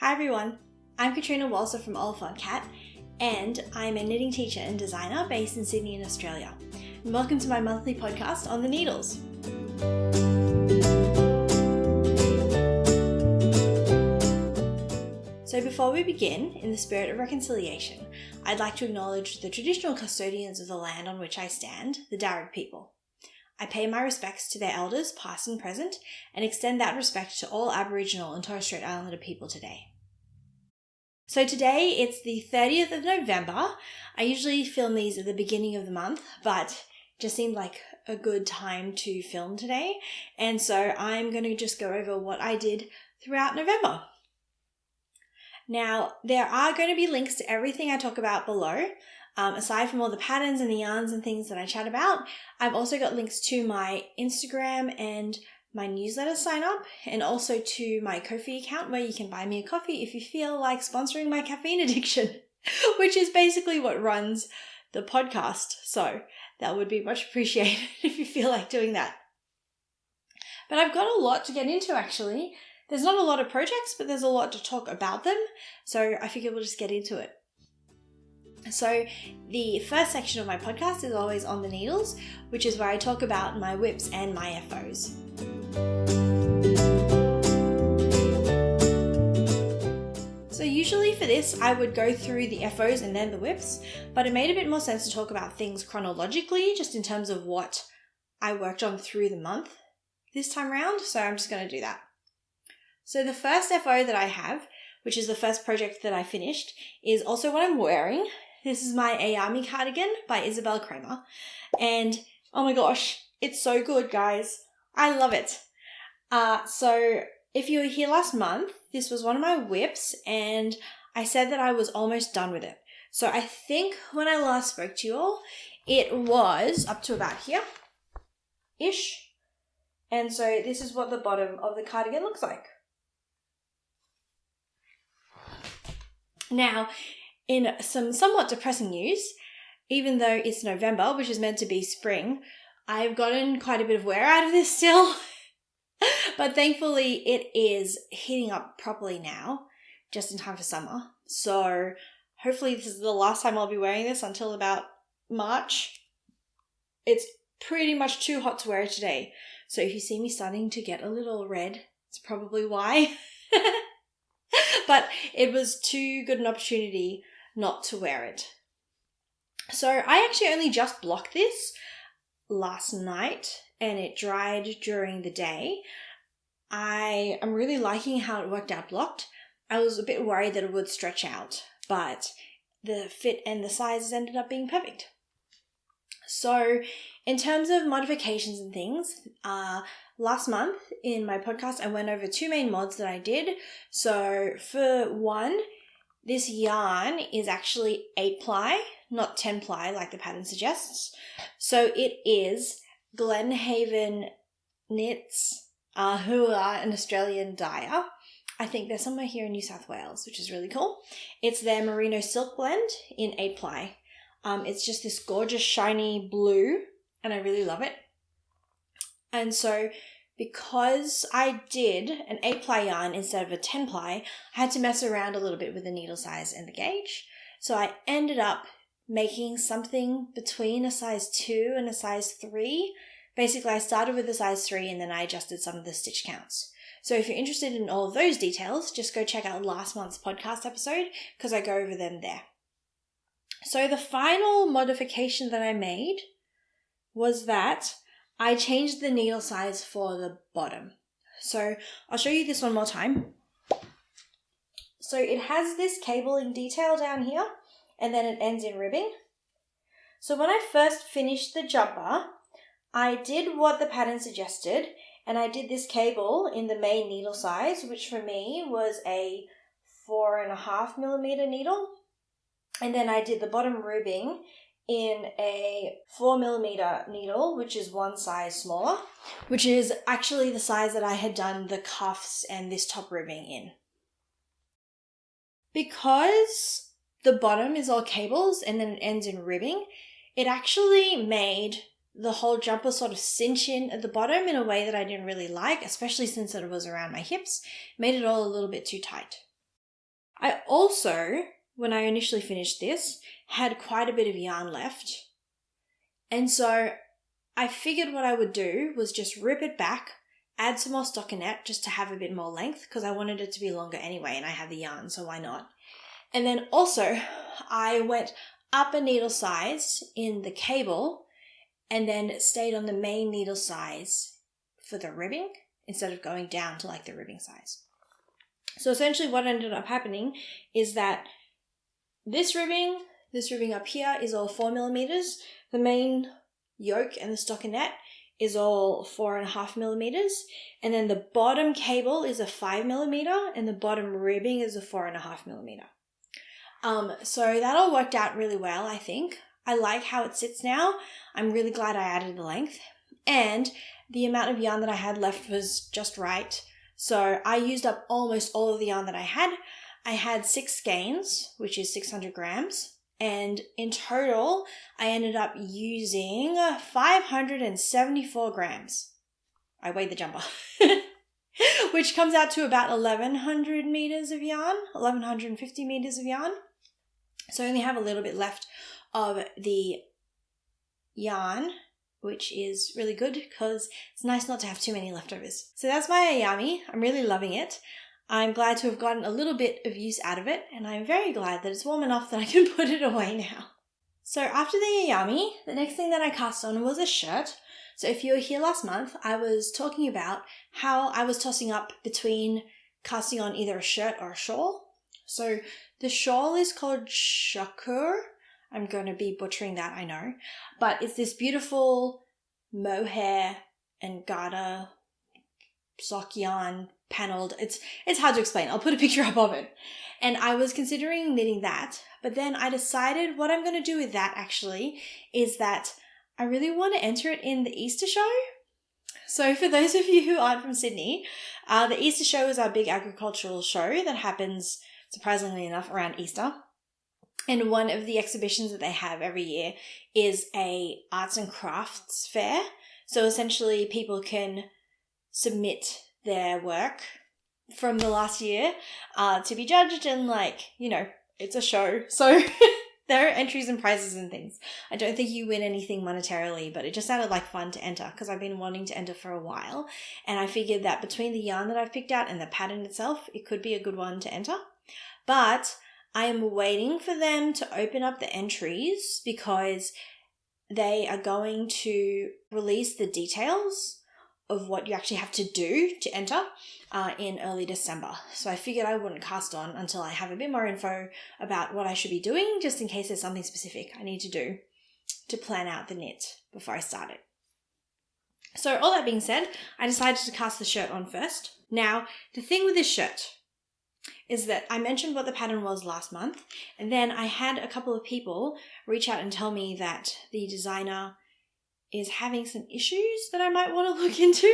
Hi everyone, I'm Katrina Walser from Oliphant Cat, and I'm a knitting teacher and designer based in Sydney in Australia. And welcome to my monthly podcast on the needles. So before we begin, in the spirit of reconciliation, I'd like to acknowledge the traditional custodians of the land on which I stand, the Darug people. I pay my respects to their elders, past and present, and extend that respect to all Aboriginal and Torres Strait Islander people today. So today it's the 30th of November. I usually film these at the beginning of the month, but it just seemed like a good time to film today. And so I'm going to just go over what I did throughout November. Now, there are going to be links to everything I talk about below. Aside from all the patterns and the yarns and things that I chat about, I've also got links to my Instagram and my newsletter sign up, and also to my Ko-fi account where you can buy me a coffee if you feel like sponsoring my caffeine addiction, which is basically what runs the podcast. So that would be much appreciated if you feel like doing that. But I've got a lot to get into actually. There's not a lot of projects, but there's a lot to talk about them. So I figure we'll just get into it. So the first section of my podcast is always on the needles, which is where I talk about my whips and my FOs. So usually for this, I would go through the FOs and then the whips, but it made a bit more sense to talk about things chronologically, just in terms of what I worked on through the month this time around. So I'm just going to do that. So the first FO that I have, which is the first project that I finished, is also what I'm wearing. This is my Ayami cardigan by Isabel Kramer. And oh my gosh, it's so good, guys. I love it. So if you were here last month, this was one of my whips and I said that I was almost done with it. So I think when I last spoke to you all, it was up to about here-ish. And so this is what the bottom of the cardigan looks like. Now, in some somewhat depressing news, even though it's November, which is meant to be spring, I've gotten quite a bit of wear out of this still. But thankfully, it is heating up properly now, just in time for summer. So hopefully this is the last time I'll be wearing this until about March. It's pretty much too hot to wear today. So if you see me starting to get a little red, it's probably why. But it was too good an opportunity not to wear it. So I actually only just blocked this last night and it dried during the day. I am really liking how it worked out blocked. I was a bit worried that it would stretch out, but the fit and the sizes ended up being perfect. So in terms of modifications and things, last month in my podcast, I went over two main mods that I did. So for one, this yarn is actually 8-ply, not 10-ply like the pattern suggests. So it is Glenhaven Knits, who are an Australian dyer. I think they're somewhere here in New South Wales, which is really cool. It's their merino silk blend in 8-ply. It's just this gorgeous shiny blue and I really love it. And so because I did an 8-ply yarn instead of a 10-ply, I had to mess around a little bit with the needle size and the gauge. So I ended up making something between a size 2 and a size 3. Basically, I started with a size 3 and then I adjusted some of the stitch counts. So if you're interested in all of those details, just go check out last month's podcast episode because I go over them there. So the final modification that I made was that I changed the needle size for the bottom. So I'll show you this one more time. So it has this cabling detail down here and then it ends in ribbing. So when I first finished the jumper, I did what the pattern suggested and I did this cable in the main needle size, which for me was a 4.5mm needle. And then I did the bottom ribbing in a 4mm needle, which is one size smaller, which is actually the size that I had done the cuffs and this top ribbing in. Because the bottom is all cables and then it ends in ribbing, it actually made the whole jumper sort of cinch in at the bottom in a way that I didn't really like, especially since it was around my hips. It made it all a little bit too tight. I also, when I initially finished this, had quite a bit of yarn left. And so I figured what I would do was just rip it back, add some more stockinette just to have a bit more length because I wanted it to be longer anyway and I have the yarn, so why not? And then also I went up a needle size in the cable and then stayed on the main needle size for the ribbing instead of going down to like the ribbing size. So essentially what ended up happening is that this ribbing up here is all 4mm. The main yoke and the stockinette is all 4.5mm. And then the bottom cable is a 5mm and the bottom ribbing is a 4.5mm. So that all worked out really well, I think. I like how it sits now. I'm really glad I added the length. And the amount of yarn that I had left was just right. So I used up almost all of the yarn that I had. I had 6 skeins, which is 600 grams. And in total, I ended up using 574 grams. I weighed the jumper. Which comes out to about 1,100 meters of yarn, 1,150 meters of yarn. So I only have a little bit left of the yarn, which is really good because it's nice not to have too many leftovers. So that's my ayami. I'm really loving it. I'm glad to have gotten a little bit of use out of it, and I'm very glad that it's warm enough that I can put it away now. So after the ayami, the next thing that I cast on was a shirt. So if you were here last month, I was talking about how I was tossing up between casting on either a shirt or a shawl. So the shawl is called shakur. I'm going to be butchering that, I know. But it's this beautiful mohair and garter sock yarn paneled. It's hard to explain. I'll put a picture up of it. And I was considering knitting that, but then I decided what I'm going to do with that actually is that I really want to enter it in the Easter show. So for those of you who aren't from Sydney, the Easter show is our big agricultural show that happens, surprisingly enough, around Easter. And one of the exhibitions that they have every year is a arts and crafts fair. So essentially people can submit their work from the last year to be judged, and it's a show. So there are entries and prizes and things. I don't think you win anything monetarily, but it just sounded like fun to enter because I've been wanting to enter for a while. And I figured that between the yarn that I've picked out and the pattern itself, it could be a good one to enter. But I am waiting for them to open up the entries because they are going to release the details of what you actually have to do to enter in early December. So I figured I wouldn't cast on until I have a bit more info about what I should be doing, just in case there's something specific I need to do to plan out the knit before I start it. So all that being said, I decided to cast the shirt on first. Now, the thing with this shirt is that I mentioned what the pattern was last month, and then I had a couple of people reach out and tell me that the designer is having some issues that I might want to look into.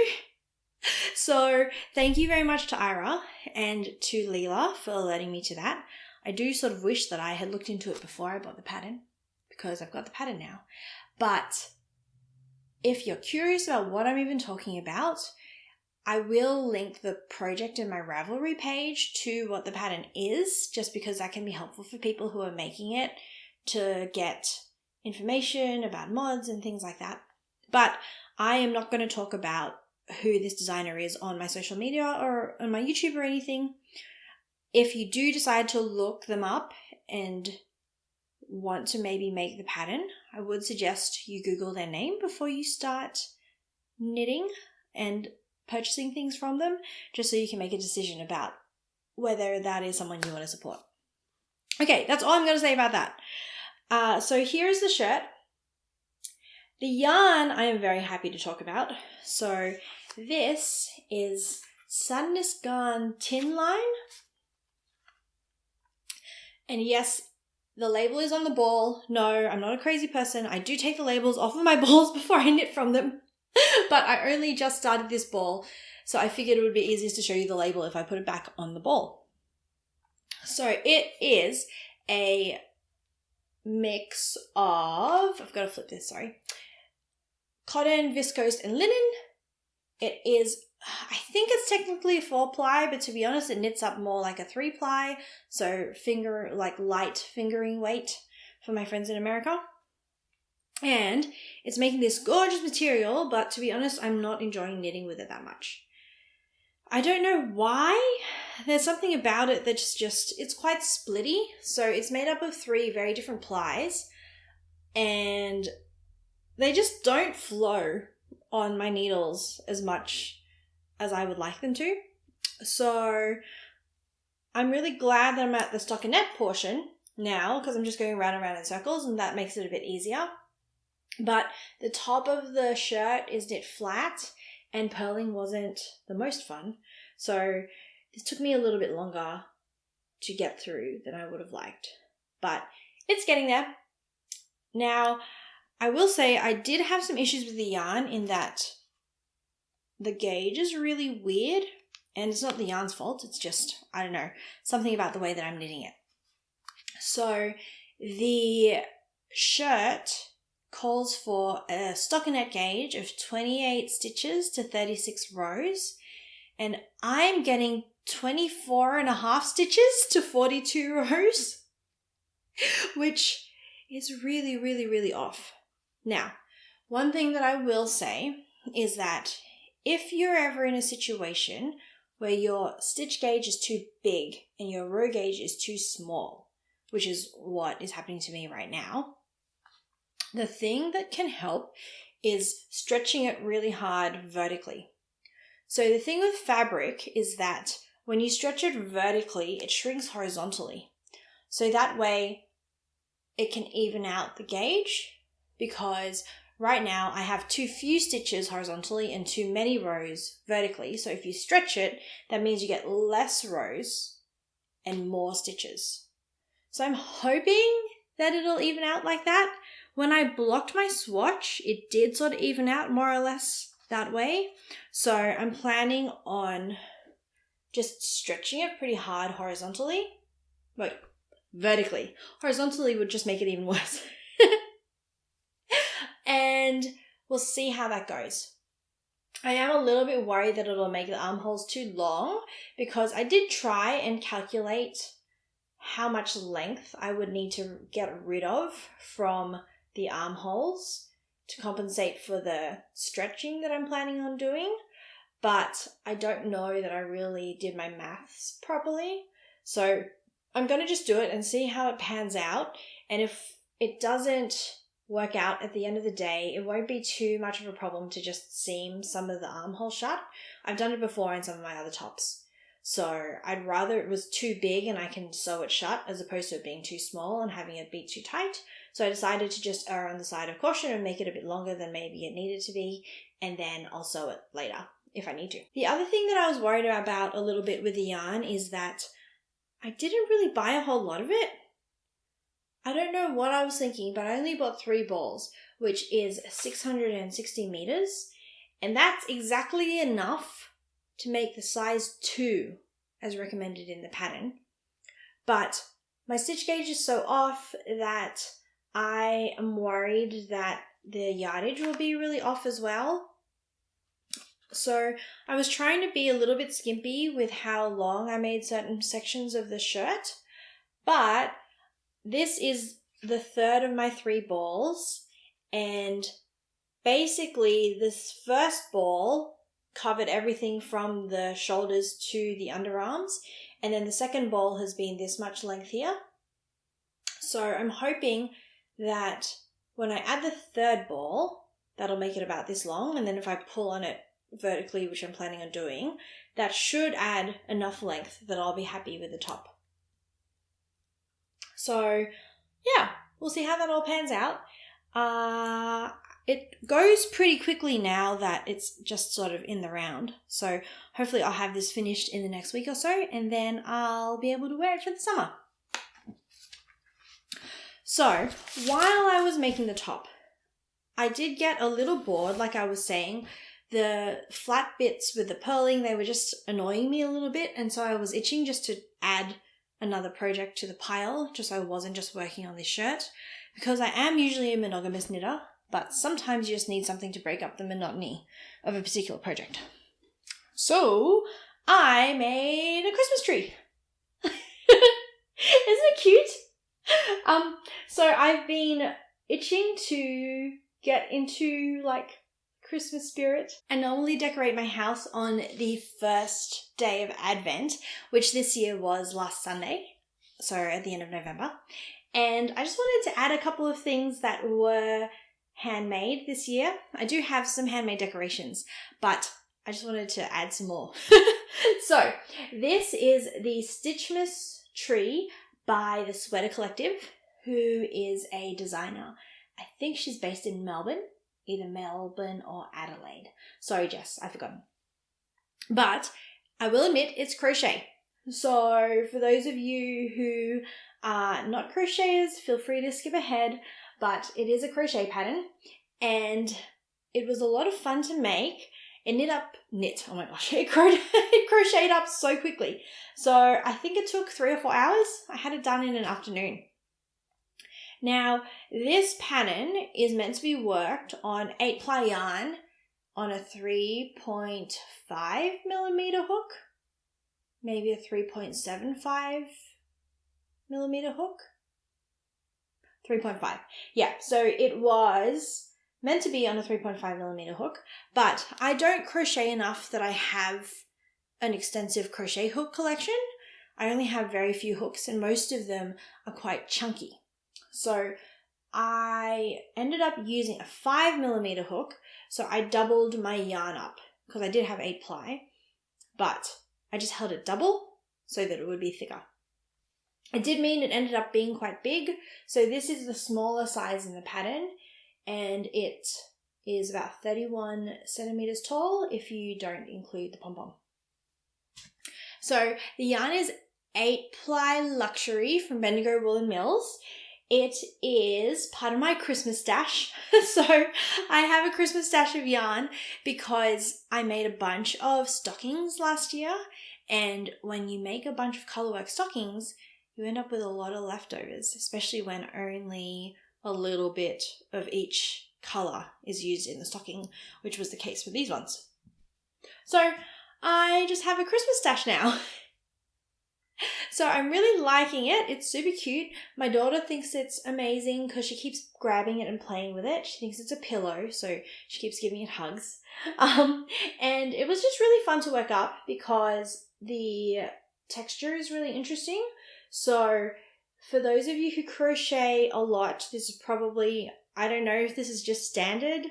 So thank you very much to Ira and to Leela for alerting me to that. I do sort of wish that I had looked into it before I bought the pattern because I've got the pattern now. But if you're curious about what I'm even talking about, I will link the project in my Ravelry page to what the pattern is, just because that can be helpful for people who are making it to get information about mods and things like that. But I am not going to talk about who this designer is on my social media or on my YouTube or anything. If you do decide to look them up and want to maybe make the pattern, I would suggest you Google their name before you start knitting and purchasing things from them, just so you can make a decision about whether that is someone you want to support. Okay, that's all I'm going to say about that. So here is the shirt. The yarn I am very happy to talk about. So this is Sadness Garn Tin Line. And yes, the label is on the ball. No, I'm not a crazy person. I do take the labels off of my balls before I knit from them. But I only just started this ball, so I figured it would be easiest to show you the label if I put it back on the ball. So it is a mix of, I've got to flip this, sorry, cotton, viscose, and linen. It is I think it's technically a 4-ply, but to be honest, it knits up more like a 3-ply. So light fingering weight for my friends in America. And it's making this gorgeous material, but to be honest, I'm not enjoying knitting with it that much. I don't know why. There's something about it that's just it's quite splitty. So it's made up of 3 very different plies, and they just don't flow on my needles as much as I would like them to. So I'm really glad that I'm at the stockinette portion now, because I'm just going round and round in circles, and that makes it a bit easier. But the top of the shirt is knit flat, and purling wasn't the most fun. So this took me a little bit longer to get through than I would have liked. But it's getting there. Now, I will say I did have some issues with the yarn in that the gauge is really weird, and it's not the yarn's fault. It's just, I don't know, something about the way that I'm knitting it. So the shirt calls for a stockinette gauge of 28 stitches to 36 rows, and I'm getting 24.5 stitches to 42 rows, which is really, really, really off. Now, one thing that I will say is that if you're ever in a situation where your stitch gauge is too big and your row gauge is too small, which is what is happening to me right now, the thing that can help is stretching it really hard vertically. So the thing with fabric is that when you stretch it vertically, it shrinks horizontally. So that way it can even out the gauge, because right now I have too few stitches horizontally and too many rows vertically. So if you stretch it, that means you get less rows and more stitches. So I'm hoping that it'll even out like that. When I blocked my swatch, it did sort of even out more or less that way. So I'm planning on just stretching it pretty hard horizontally. Wait, vertically. Horizontally would just make it even worse. And we'll see how that goes. I am a little bit worried that it'll make the armholes too long, because I did try and calculate how much length I would need to get rid of from the armholes to compensate for the stretching that I'm planning on doing, but I don't know that I really did my maths properly. So I'm going to just do it and see how it pans out, and if it doesn't work out at the end of the day, it won't be too much of a problem to just seam some of the armhole shut. I've done it before in some of my other tops. So I'd rather it was too big and I can sew it shut as opposed to it being too small and having it be too tight. So I decided to just err on the side of caution and make it a bit longer than maybe it needed to be, and then I'll sew it later if I need to. The other thing that I was worried about a little bit with the yarn is that I didn't really buy a whole lot of it. I don't know what I was thinking, but I only bought 3 balls, which is 660 meters, and that's exactly enough to make the size 2 as recommended in the pattern. But my stitch gauge is so off that I am worried that the yardage will be really off as well. So I was trying to be a little bit skimpy with how long I made certain sections of the shirt, but this is the third of my 3 balls, and basically this first ball covered everything from the shoulders to the underarms, and then the second ball has been this much length here. So I'm hoping that when I add the third ball, that'll make it about this long, and then if I pull on it vertically, which I'm planning on doing, that should add enough length that I'll be happy with the top. So yeah, we'll see how that all pans out. It goes pretty quickly now that it's just sort of in the round. So hopefully I'll have this finished in the next week or so, and then I'll be able to wear it for the summer. So while I was making the top, I did get a little bored, like I was saying. The flat bits with the purling, they were just annoying me a little bit, and so I was itching just to add another project to the pile, just so I wasn't just working on this shirt, because I am usually a monogamous knitter, but sometimes you just need something to break up the monotony of a particular project. So I made a Christmas tree. Isn't it cute? So I've been itching to get into like Christmas spirit. I normally decorate my house on the first day of Advent, which this year was last Sunday, so at the end of November. And I just wanted to add a couple of things that were handmade this year. I do have some handmade decorations, but I just wanted to add some more. So this is the Stitchmas tree by the Sweater Collective, who is a designer. I think she's based in Melbourne, either Melbourne or Adelaide. Sorry, Jess, I've forgotten. But I will admit it's crochet. So for those of you who are not crocheters, feel free to skip ahead, but it is a crochet pattern and it was a lot of fun to make. It it crocheted up so quickly. So I think it took 3 or 4 hours. I had it done in an afternoon. Now, this pattern is meant to be worked on 8-ply yarn on a 3.5 millimeter hook, maybe a 3.75 millimeter hook. 3.5. Yeah, so it was meant to be on a 3.5 millimeter hook, but I don't crochet enough that I have an extensive crochet hook collection. I only have very few hooks and most of them are quite chunky. So I ended up using a 5 millimeter hook, so I doubled my yarn up because I did have 8-ply, but I just held it double so that it would be thicker. It did mean it ended up being quite big, so this is the smaller size in the pattern, and it is about 31 centimeters tall if you don't include the pom-pom. So the yarn is 8-ply Luxury from Bendigo Wool & Mills. It is part of my Christmas stash. So I have a Christmas stash of yarn because I made a bunch of stockings last year, and when you make a bunch of colorwork stockings, you end up with a lot of leftovers, especially when only a little bit of each color is used in the stocking, which was the case with these ones. So I just have a Christmas stash now. So I'm really liking it. It's super cute. My daughter thinks it's amazing because she keeps grabbing it and playing with it. She thinks it's a pillow, so she keeps giving it hugs. And it was just really fun to work up because the texture is really interesting. So for those of you who crochet a lot, this is probably, I don't know if this is just standard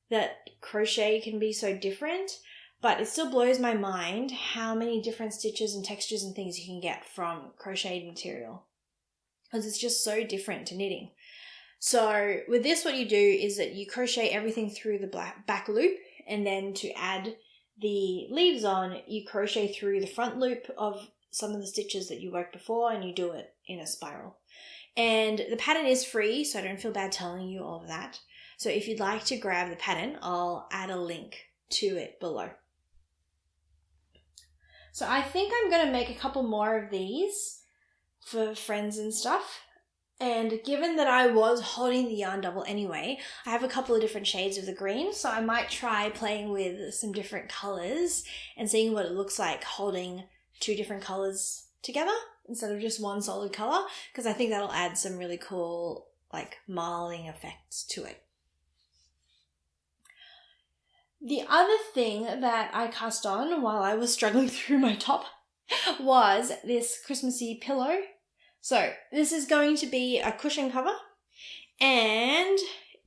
that crochet can be so different, but it still blows my mind how many different stitches and textures and things you can get from crocheted material, because it's just so different to knitting. So with this, what you do is that you crochet everything through the back loop, and then to add the leaves on, you crochet through the front loop of some of the stitches that you worked before, and you do it in a spiral. And the pattern is free, so I don't feel bad telling you all of that. So if you'd like to grab the pattern, I'll add a link to it below. So I think I'm going to make a couple more of these for friends and stuff. And given that I was holding the yarn double anyway, I have a couple of different shades of the green, so I might try playing with some different colors and seeing what it looks like holding 2 different colors together instead of just one solid color, because I think that'll add some really cool like marling effects to it. The other thing that I cast on while I was struggling through my top was this Christmassy pillow. So this is going to be a cushion cover, and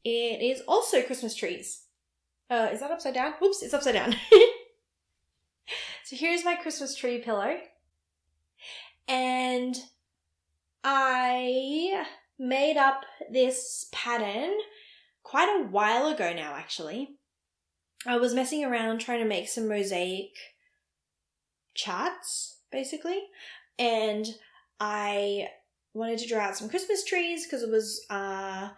it is also Christmas trees. Is that upside down? Whoops, it's upside down. So here's my Christmas tree pillow. And I made up this pattern quite a while ago now, actually. I was messing around trying to make some mosaic charts, basically. And I wanted to draw out some Christmas trees because it was a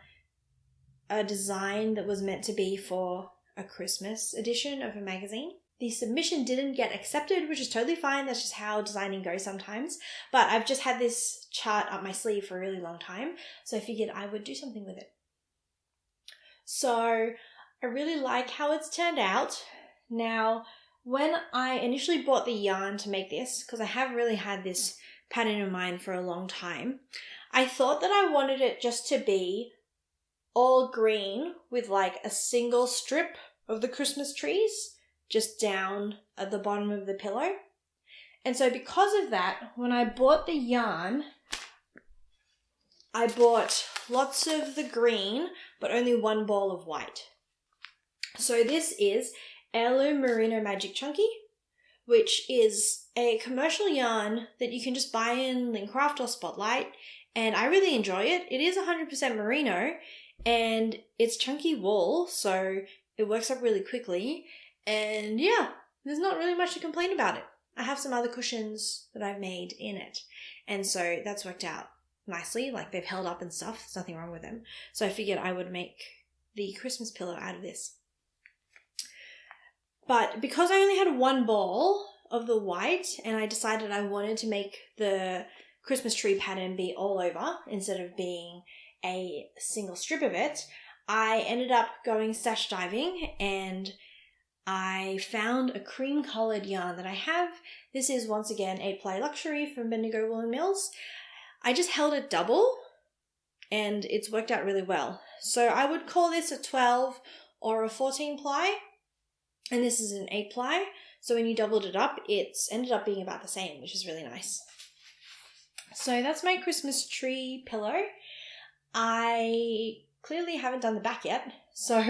design that was meant to be for a Christmas edition of a magazine. The submission didn't get accepted, which is totally fine. That's just how designing goes sometimes. But I've just had this chart up my sleeve for a really long time, so I figured I would do something with it. So I really like how it's turned out. Now, When I initially bought the yarn to make this, because I have really had this pattern in mind for a long time, I thought that I wanted it just to be all green with like a single strip of the Christmas trees just down at the bottom of the pillow. And so because of that, when I bought the yarn, I bought lots of the green, but only one ball of white. So this is Heirloom Merino Magic Chunky, which is a commercial yarn that you can just buy in Lincraft or Spotlight, and I really enjoy it. It is 100% merino, and it's chunky wool, so it works up really quickly, and yeah, there's not really much to complain about it. I have some other cushions that I've made in it, and so that's worked out nicely. Like, they've held up and stuff. There's nothing wrong with them. So I figured I would make the Christmas pillow out of this. But because I only had one ball of the white, and I decided I wanted to make the Christmas tree pattern be all over instead of being a single strip of it, I ended up going stash diving, and I found a cream coloured yarn that I have. This is once again 8 ply luxury from Bendigo Woolen Mills. I just held it double and it's worked out really well. So I would call this a 12 or a 14 ply, and this is an 8 ply. So when you doubled it up, it's ended up being about the same, which is really nice. So that's my Christmas tree pillow. I clearly haven't done the back yet. So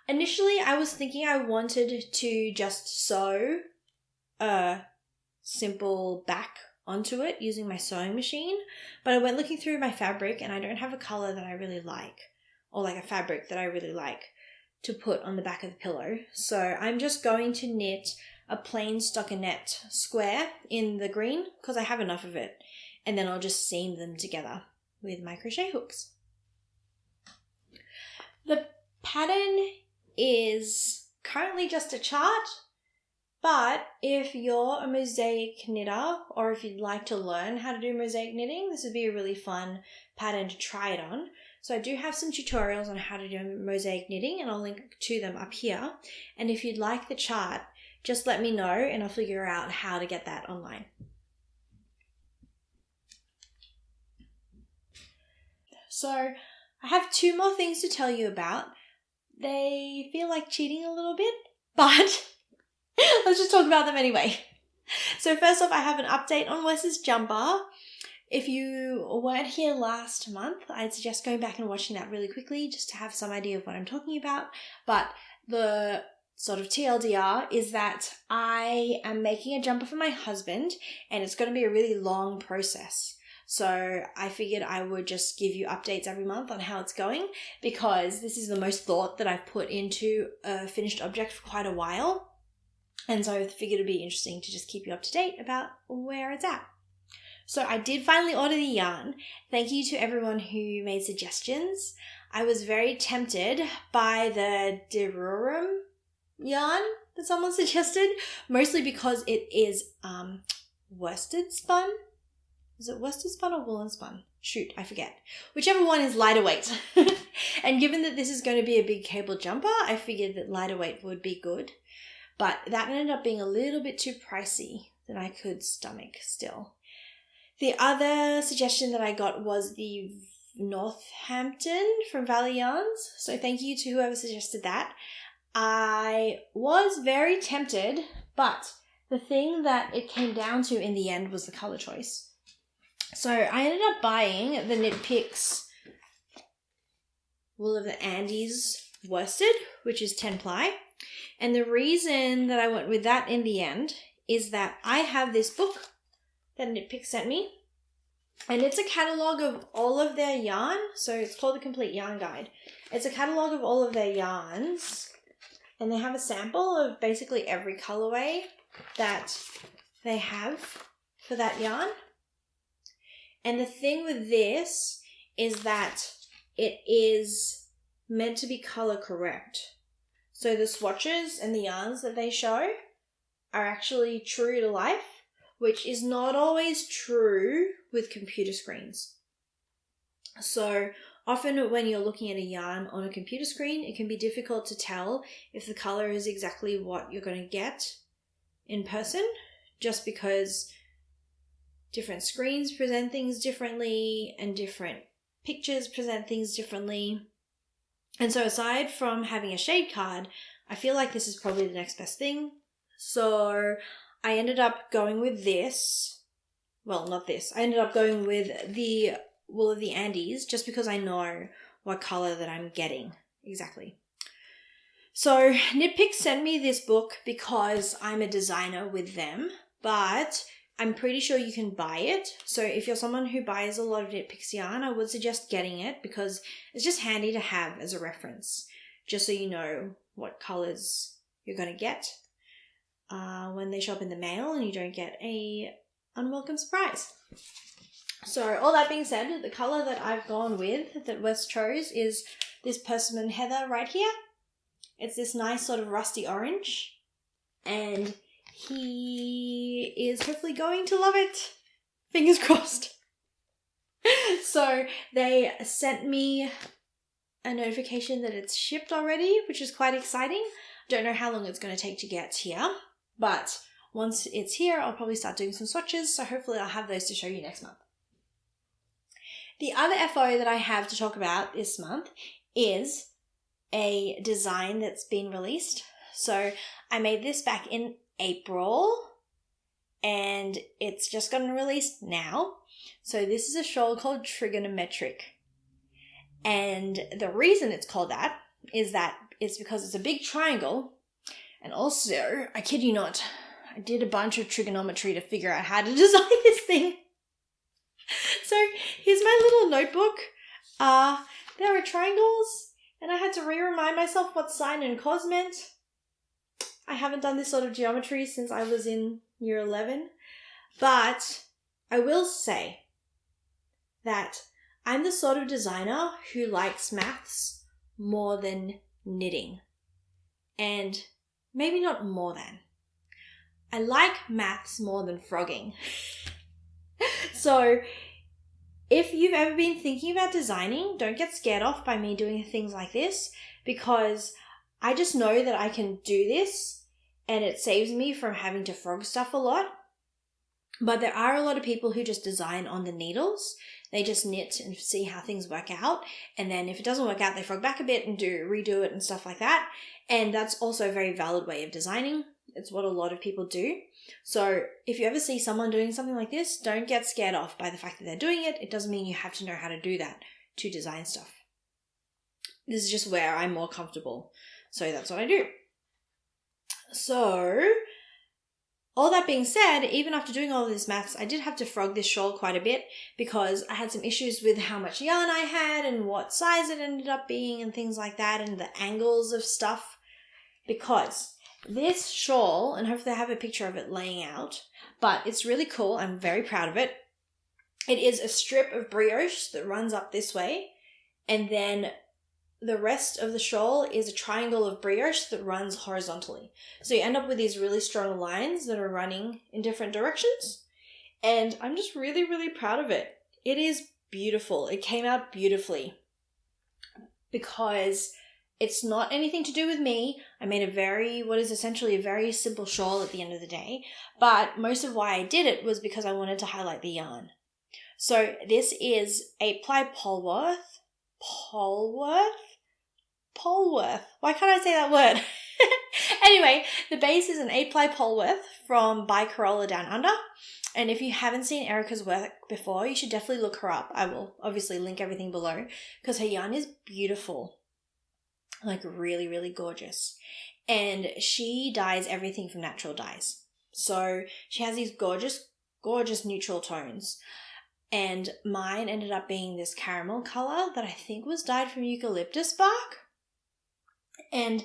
initially I was thinking I wanted to just sew a simple back onto it using my sewing machine, but I went looking through my fabric and I don't have a colour that I really like, or like a fabric that I really like to put on the back of the pillow. So I'm just going to knit a plain stockinette square in the green because I have enough of it, and then I'll just seam them together with my crochet hooks. The pattern is currently just a chart, but if you're a mosaic knitter, or if you'd like to learn how to do mosaic knitting, this would be a really fun pattern to try it on. So I do have some tutorials on how to do mosaic knitting, and I'll link to them up here. And if you'd like the chart, just let me know and I'll figure out how to get that online. So I have 2 more things to tell you about. They feel like cheating a little bit, but let's just talk about them anyway. So first off, I have an update on Wes's jumper. If you weren't here last month, I'd suggest going back and watching that really quickly just to have some idea of what I'm talking about. But the sort of TLDR is that I am making a jumper for my husband, and it's going to be a really long process. So I figured I would just give you updates every month on how it's going, because this is the most thought that I've put into a finished object for quite a while. And so I figured it'd be interesting to just keep you up to date about where it's at. So I did finally order the yarn. Thank you to everyone who made suggestions. I was very tempted by the Derurum yarn that someone suggested, mostly because it is worsted spun. Is it worsted spun or woolen spun? Shoot, I forget. Whichever one is lighter weight. And given that this is going to be a big cable jumper, I figured that lighter weight would be good. But that ended up being a little bit too pricey than I could stomach still. The other suggestion that I got was the Northampton from Valley Yarns. So thank you to whoever suggested that. I was very tempted, but the thing that it came down to in the end was the colour choice. So I ended up buying the Knit Picks Wool of the Andes worsted, which is 10 ply. And the reason that I went with that in the end is that I have this book that Knit Picks sent me, and it's a catalogue of all of their yarn. So it's called the Complete Yarn Guide. It's a catalogue of all of their yarns, and they have a sample of basically every colorway that they have for that yarn. And the thing with this is that it is meant to be color correct. So the swatches and the yarns that they show are actually true to life, which is not always true with computer screens. So often when you're looking at a yarn on a computer screen, it can be difficult to tell if the color is exactly what you're going to get in person, just because different screens present things differently and different pictures present things differently. And so aside from having a shade card, I feel like this is probably the next best thing. So I ended up going with this. Well, not this. I ended up going with the Wool of the Andes just because I know what color that I'm getting exactly. So Knitpick sent me this book because I'm a designer with them, but I'm pretty sure you can buy it. So if you're someone who buys a lot of Knitpick's yarn, I would suggest getting it because it's just handy to have as a reference, just so you know what colors you're going to get when they show up in the mail and you don't get a unwelcome surprise. So all that being said, the color that I've gone with, that Wes chose, is this Persimmon Heather right here. It's this nice sort of rusty orange, and he is hopefully going to love it. Fingers crossed. So they sent me a notification that it's shipped already, which is quite exciting. Don't know how long it's going to take to get here, but once it's here, I'll probably start doing some swatches, so hopefully I'll have those to show you next month. The other FO that I have to talk about this month is a design that's been released. So I made this back in April and it's just gotten released now. So this is a shawl called Trigonometric. And the reason it's called that is that it's because it's a big triangle. And also, I kid you not, I did a bunch of trigonometry to figure out how to design this thing. So here's my little notebook. There are triangles, and I had to remind myself what sine and cos meant. I haven't done this sort of geometry since I was in year 11, but I will say that I'm the sort of designer who likes maths more than knitting. And maybe not more than. I like maths more than frogging. So if you've ever been thinking about designing, don't get scared off by me doing things like this, because I just know that I can do this and it saves me from having to frog stuff a lot. But there are a lot of people who just design on the needles. They just knit and see how things work out. And then if it doesn't work out, they frog back a bit and redo it and stuff like that. And that's also a very valid way of designing. It's what a lot of people do. So if you ever see someone doing something like this, don't get scared off by the fact that they're doing it. It doesn't mean you have to know how to do that to design stuff. This is just where I'm more comfortable. So that's what I do. So all that being said, even after doing all of this maths, I did have to frog this shawl quite a bit because I had some issues with how much yarn I had and what size it ended up being and things like that, and the angles of stuff. Because this shawl, and hopefully I have a picture of it laying out, but it's really cool. I'm very proud of it. It is a strip of brioche that runs up this way, and then the rest of the shawl is a triangle of brioche that runs horizontally. So you end up with these really strong lines that are running in different directions. And I'm just really, really proud of it. It is beautiful. It came out beautifully because it's not anything to do with me. I made what is essentially a very simple shawl at the end of the day. But most of why I did it was because I wanted to highlight the yarn. So this is 8-ply Polworth. Polworth. Why can't I say that word? Anyway, the base is an 8-ply Polworth from By Corolla Down Under. And if you haven't seen Erica's work before, you should definitely look her up. I will obviously link everything below because her yarn is beautiful. Like really, really gorgeous. And she dyes everything from natural dyes. So she has these gorgeous, gorgeous neutral tones. And mine ended up being this caramel color that I think was dyed from eucalyptus bark. And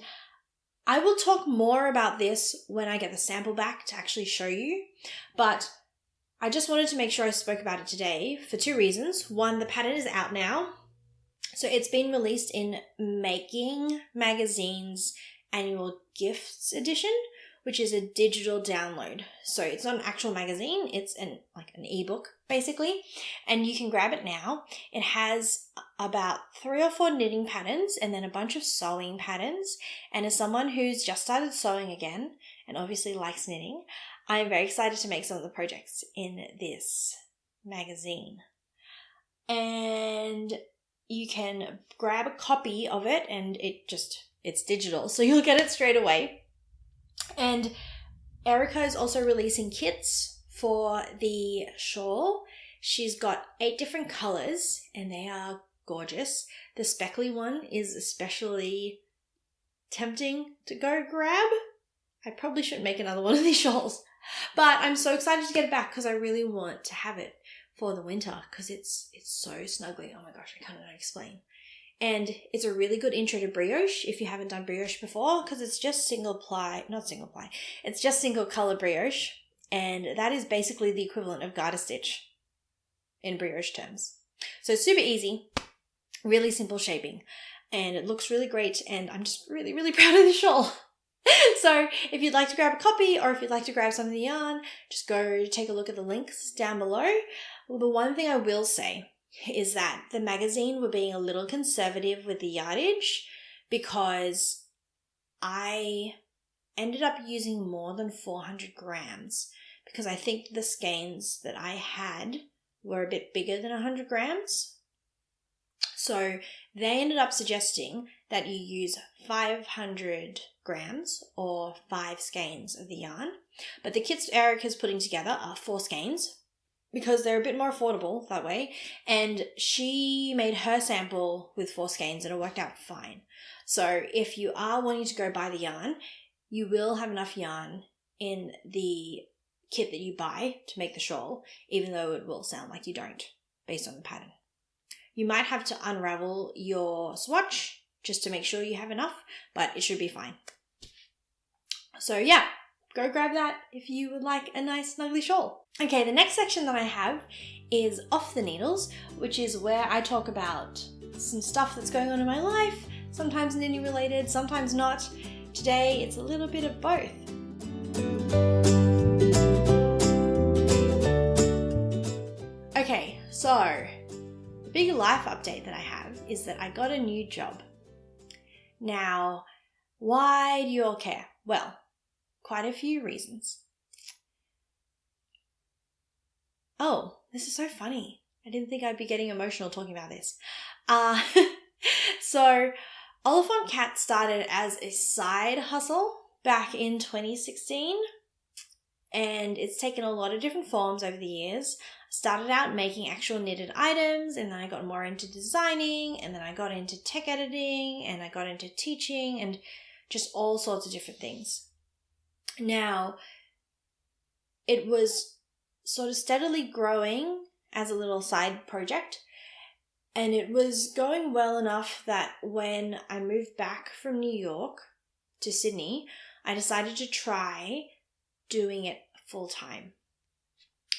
I will talk more about this when I get the sample back to actually show you. But I just wanted to make sure I spoke about it today for two reasons. One, the pattern is out now. So it's been released in Making Magazine's annual gifts edition, which is a digital download. So it's not an actual magazine, it's an ebook basically, and you can grab it now. It has about 3 or 4 knitting patterns and then a bunch of sewing patterns. And as someone who's just started sewing again and obviously likes knitting, I'm very excited to make some of the projects in this magazine. And you can grab a copy of it, and it's digital, so you'll get it straight away. And Erica is also releasing kits for the shawl. She's got 8 different colors, and they are gorgeous. The speckly one is especially tempting to go grab. I probably shouldn't make another one of these shawls, but I'm so excited to get it back because I really want to have it for the winter because it's so snuggly. Oh my gosh, I can't even explain. And it's a really good intro to brioche if you haven't done brioche before, because it's just single color brioche, and that is basically the equivalent of garter stitch in brioche terms. So it's super easy, really simple shaping, and it looks really great, and I'm just really, really proud of the shawl. So if you'd like to grab a copy, or if you'd like to grab some of the yarn, just go take a look at the links down below. Well, the one thing I will say is that the magazine were being a little conservative with the yardage because I ended up using more than 400 grams because I think the skeins that I had were a bit bigger than 100 grams. So they ended up suggesting that you use 500 grams or 5 skeins of the yarn. But the kits Erica's putting together are 4 skeins because they're a bit more affordable that way. And she made her sample with 4 skeins and it worked out fine. So if you are wanting to go buy the yarn, you will have enough yarn in the kit that you buy to make the shawl, even though it will sound like you don't based on the pattern. You might have to unravel your swatch just to make sure you have enough, but it should be fine. So yeah, go grab that if you would like a nice snuggly shawl. Okay, the next section that I have is Off the Needles, which is where I talk about some stuff that's going on in my life, sometimes knitting related, sometimes not. Today it's a little bit of both. Okay, so the big life update that I have is that I got a new job. Now, why do you all care? Well, quite a few reasons. Oh, this is so funny. I didn't think I'd be getting emotional talking about this. So Oliphant Cat started as a side hustle back in 2016, and it's taken a lot of different forms over the years. I started out making actual knitted items, and then I got more into designing, and then I got into tech editing, and I got into teaching, and just all sorts of different things. Now, it was sort of steadily growing as a little side project, and it was going well enough that when I moved back from New York to Sydney, I decided to try doing it full time.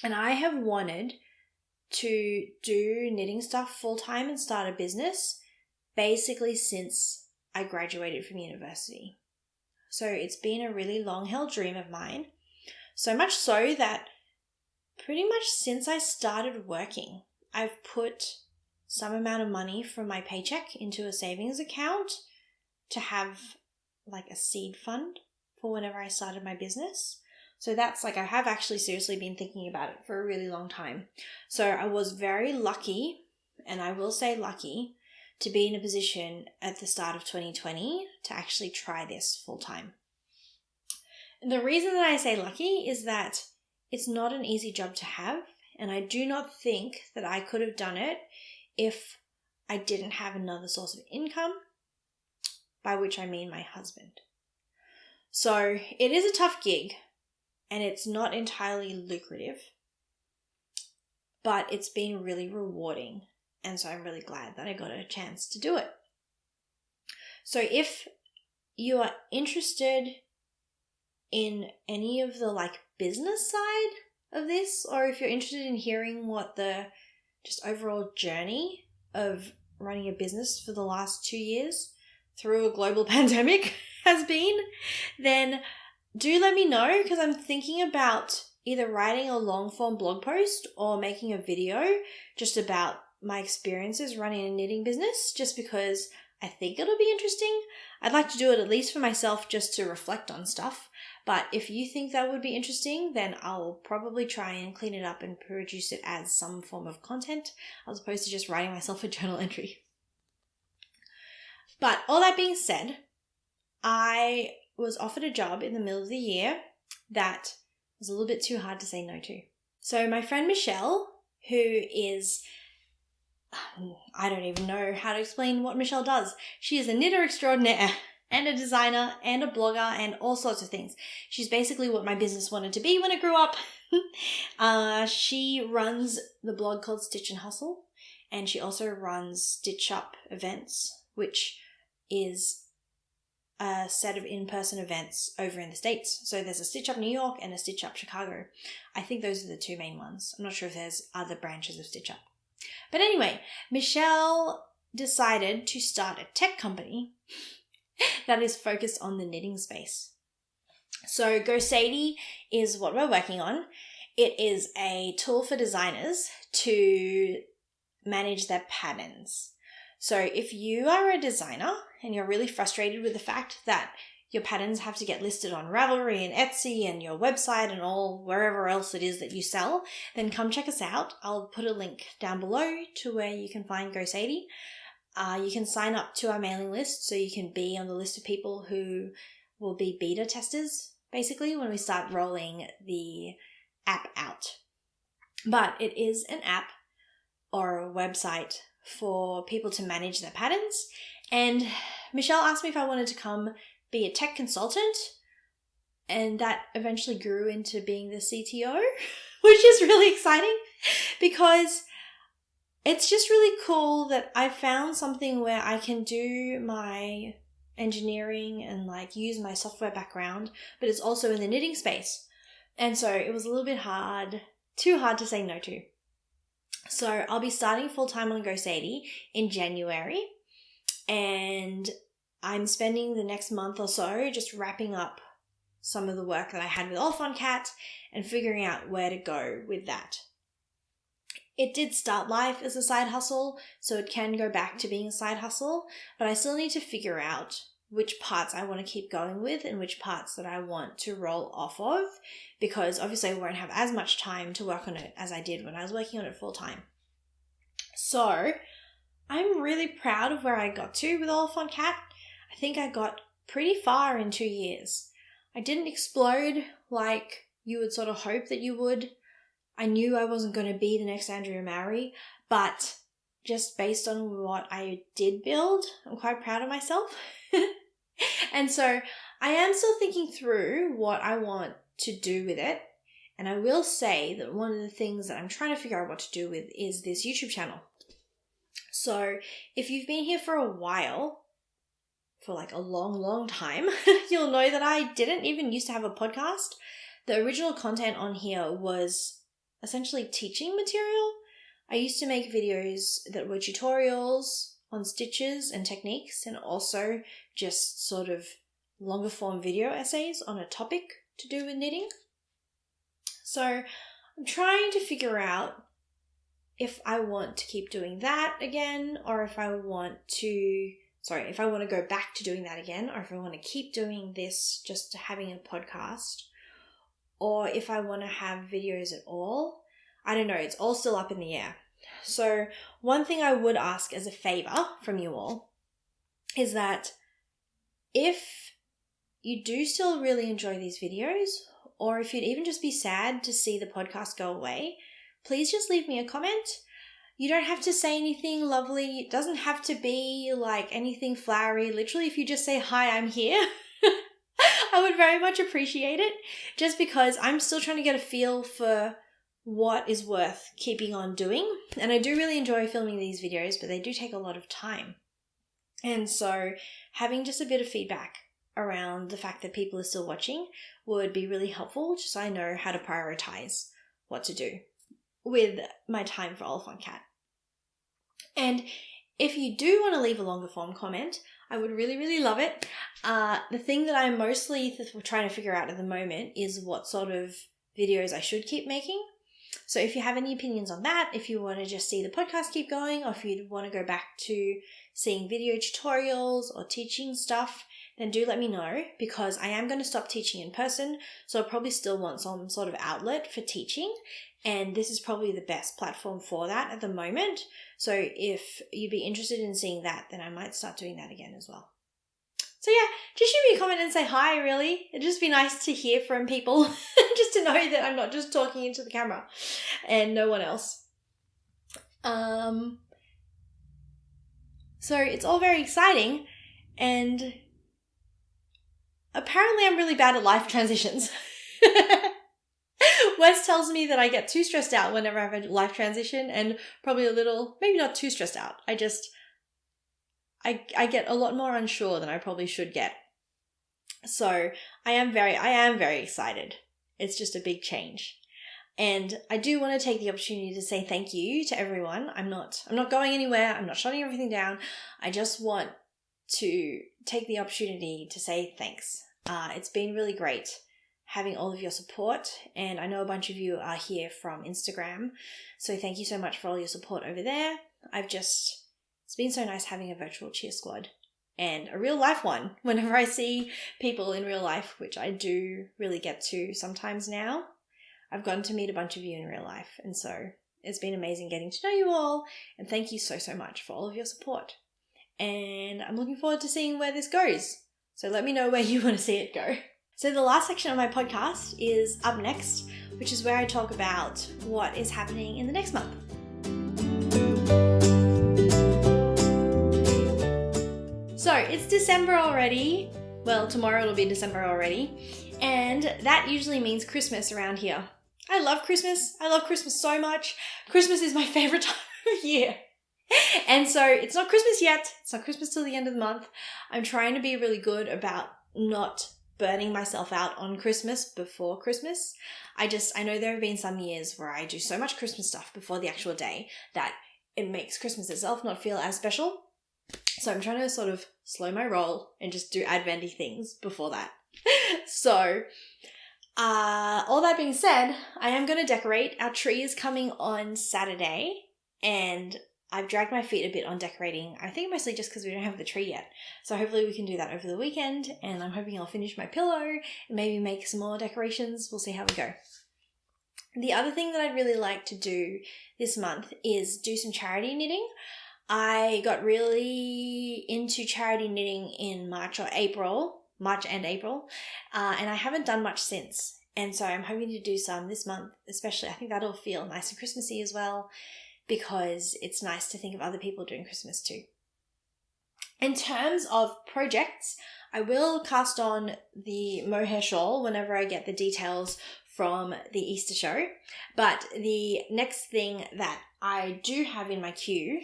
And I have wanted to do knitting stuff full time and start a business basically since I graduated from university. So it's been a really long-held dream of mine. So much so that pretty much since I started working, I've put some amount of money from my paycheck into a savings account to have like a seed fund for whenever I started my business. So that's like, I have actually seriously been thinking about it for a really long time. So I was very lucky, and I will say lucky, to be in a position at the start of 2020 to actually try this full time. And the reason that I say lucky is that it's not an easy job to have, and I do not think that I could have done it if I didn't have another source of income, by which I mean my husband. So it is a tough gig, and it's not entirely lucrative, but it's been really rewarding, and so I'm really glad that I got a chance to do it. So if you are interested in any of the like business side of this, or if you're interested in hearing what the just overall journey of running a business for the last 2 years through a global pandemic has been, then do let me know, because I'm thinking about either writing a long form blog post or making a video just about my experiences running a knitting business, just because I think it'll be interesting. I'd like to do it at least for myself just to reflect on stuff, But if you think that would be interesting, then I'll probably try and clean it up and produce it as some form of content, as opposed to just writing myself a journal entry. But all that being said, I was offered a job in the middle of the year that was a little bit too hard to say no to. So my friend Michelle, who is, I don't even know how to explain what Michelle does. She is a knitter extraordinaire and a designer and a blogger and all sorts of things. She's basically what my business wanted to be when I grew up. She runs the blog called Stitch and Hustle, and she also runs Stitch Up events, which is a set of in-person events over in the States. So there's a Stitch Up New York and a Stitch Up Chicago. I think those are the two main ones. I'm not sure if there's other branches of Stitch Up. But anyway, Michelle decided to start a tech company that is focused on the knitting space. So GoSadie is what we're working on. It is a tool for designers to manage their patterns. So if you are a designer and you're really frustrated with the fact that your patterns have to get listed on Ravelry and Etsy and your website and all wherever else it is that you sell, then come check us out. I'll put a link down below to where you can find GoSadie. You can sign up to our mailing list so you can be on the list of people who will be beta testers, basically, when we start rolling the app out. But it is an app or a website for people to manage their patterns. And Michelle asked me if I wanted to come be a tech consultant, and that eventually grew into being the CTO, which is really exciting because it's just really cool that I found something where I can do my engineering and like use my software background, but it's also in the knitting space. And so it was a little bit too hard to say no to. So I'll be starting full-time on GoSadie in January, and I'm spending the next month or so just wrapping up some of the work that I had with Oliphant and figuring out where to go with that. It did start life as a side hustle, so it can go back to being a side hustle, but I still need to figure out which parts I want to keep going with and which parts that I want to roll off of, because obviously I won't have as much time to work on it as I did when I was working on it full time. So I'm really proud of where I got to with Oliphant. I think I got pretty far in 2 years. I didn't explode like you would sort of hope that you would. I knew I wasn't going to be the next Andrea Mowry, but just based on what I did build, I'm quite proud of myself. And so I am still thinking through what I want to do with it. And I will say that one of the things that I'm trying to figure out what to do with is this YouTube channel. So if you've been here for a while, for like a long, long time, you'll know that I didn't even used to have a podcast. The original content on here was essentially teaching material. I used to make videos that were tutorials on stitches and techniques, and also just sort of longer form video essays on a topic to do with knitting. So I'm trying to figure out if I want to keep doing that again, or if I want to go back to doing that again, or if I want to keep doing this, just having a podcast, or if I want to have videos at all. I don't know. It's all still up in the air. So one thing I would ask as a favor from you all is that if you do still really enjoy these videos, or if you'd even just be sad to see the podcast go away, please just leave me a comment. You don't have to say anything lovely. It doesn't have to be like anything flowery. Literally, if you just say, "Hi, I'm here," I would very much appreciate it, just because I'm still trying to get a feel for what is worth keeping on doing. And I do really enjoy filming these videos, but they do take a lot of time. And so having just a bit of feedback around the fact that people are still watching would be really helpful, just so I know how to prioritize what to do with my time for Oliphant. And if you do want to leave a longer form comment, I would really, really love it. The thing that I'm mostly trying to figure out at the moment is what sort of videos I should keep making. So if you have any opinions on that, if you want to just see the podcast keep going, or if you want to go back to seeing video tutorials or teaching stuff, then do let me know, because I am going to stop teaching in person, so I'll probably still want some sort of outlet for teaching, and this is probably the best platform for that at the moment. So if you'd be interested in seeing that, then I might start doing that again as well. So yeah, just shoot me a comment and say hi, really. It'd just be nice to hear from people, just to know that I'm not just talking into the camera and no one else. So it's all very exciting, and apparently I'm really bad at life transitions. Wes tells me that I get too stressed out whenever I have a life transition, and probably a little, maybe not too stressed out. I get a lot more unsure than I probably should get. So I am very excited. It's just a big change. And I do want to take the opportunity to say thank you to everyone. I'm not going anywhere. I'm not shutting everything down. I just want to take the opportunity to say thanks. It's been really great having all of your support, and I know a bunch of you are here from Instagram. So thank you so much for all your support over there. It's been so nice having a virtual cheer squad and a real life one whenever I see people in real life, which I do really get to sometimes now. I've gotten to meet a bunch of you in real life, and so it's been amazing getting to know you all, and thank you so much for all of your support. And I'm looking forward to seeing where this goes. So let me know where you want to see it go. So the last section of my podcast is up next, which is where I talk about what is happening in the next month. So it's December already. Well, tomorrow it'll be December already. And that usually means Christmas around here. I love Christmas. I love Christmas so much. Christmas is my favorite time of year. And so it's not Christmas yet. It's not Christmas till the end of the month. I'm trying to be really good about not burning myself out on Christmas before Christmas. I know there have been some years where I do so much Christmas stuff before the actual day that it makes Christmas itself not feel as special. So I'm trying to sort of slow my roll and just do Advent-y things before that. So, all that being said, I am going to decorate. Our tree is coming on Saturday, and I've dragged my feet a bit on decorating. I think mostly just because we don't have the tree yet. So hopefully we can do that over the weekend, and I'm hoping I'll finish my pillow and maybe make some more decorations. We'll see how we go. The other thing that I'd really like to do this month is do some charity knitting. I got really into charity knitting in March and April, and I haven't done much since. And so I'm hoping to do some this month, especially. I think that'll feel nice and Christmassy as well, because it's nice to think of other people doing Christmas too. In terms of projects, I will cast on the mohair shawl whenever I get the details from the Easter show. But the next thing that I do have in my queue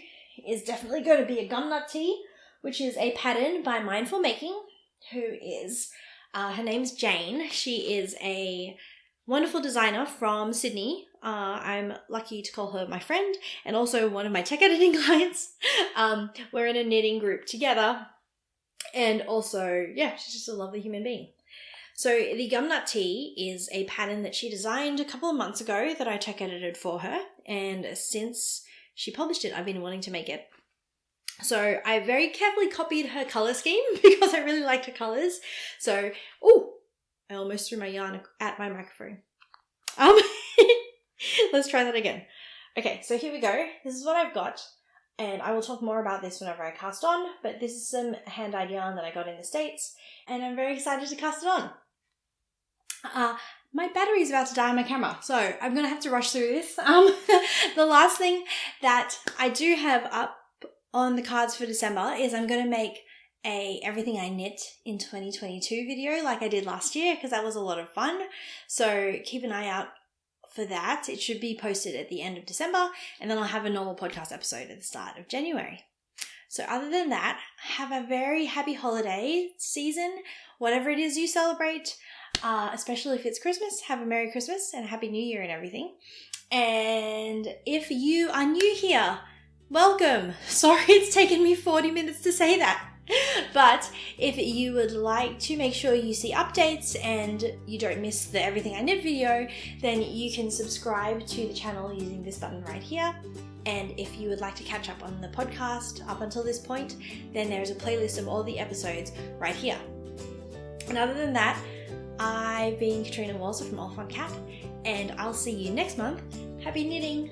is definitely going to be a gumnut tee, which is a pattern by Mindful Making, who is, her name's Jane. She is a wonderful designer from Sydney. I'm lucky to call her my friend and also one of my tech editing clients. We're in a knitting group together, and also, yeah, she's just a lovely human being. So the gumnut tee is a pattern that she designed a couple of months ago that I tech edited for her, and since she published it, I've been wanting to make it. So I very carefully copied her color scheme because I really liked her colors. So, I almost threw my yarn at my microphone. Let's try that again. Okay, so here we go. This is what I've got, and I will talk more about this whenever I cast on, but this is some hand-dyed yarn that I got in the States, and I'm very excited to cast it on. My battery is about to die on my camera, so I'm going to have to rush through this. The last thing that I do have up on the cards for December is I'm going to make a Everything I Knit in 2022 video like I did last year, because that was a lot of fun. So keep an eye out for that. It should be posted at the end of December, and then I'll have a normal podcast episode at the start of January. So other than that, have a very happy holiday season, whatever it is you celebrate, especially if it's Christmas. Have a Merry Christmas and a Happy New Year and everything. And if you are new here, welcome. Sorry it's taken me 40 minutes to say that. But if you would like to make sure you see updates and you don't miss the Everything I Knit video, then you can subscribe to the channel using this button right here. And if you would like to catch up on the podcast up until this point, then there's a playlist of all the episodes right here. And other than that, I've been Katrina Walser from Oliphant Cat, and I'll see you next month. Happy knitting!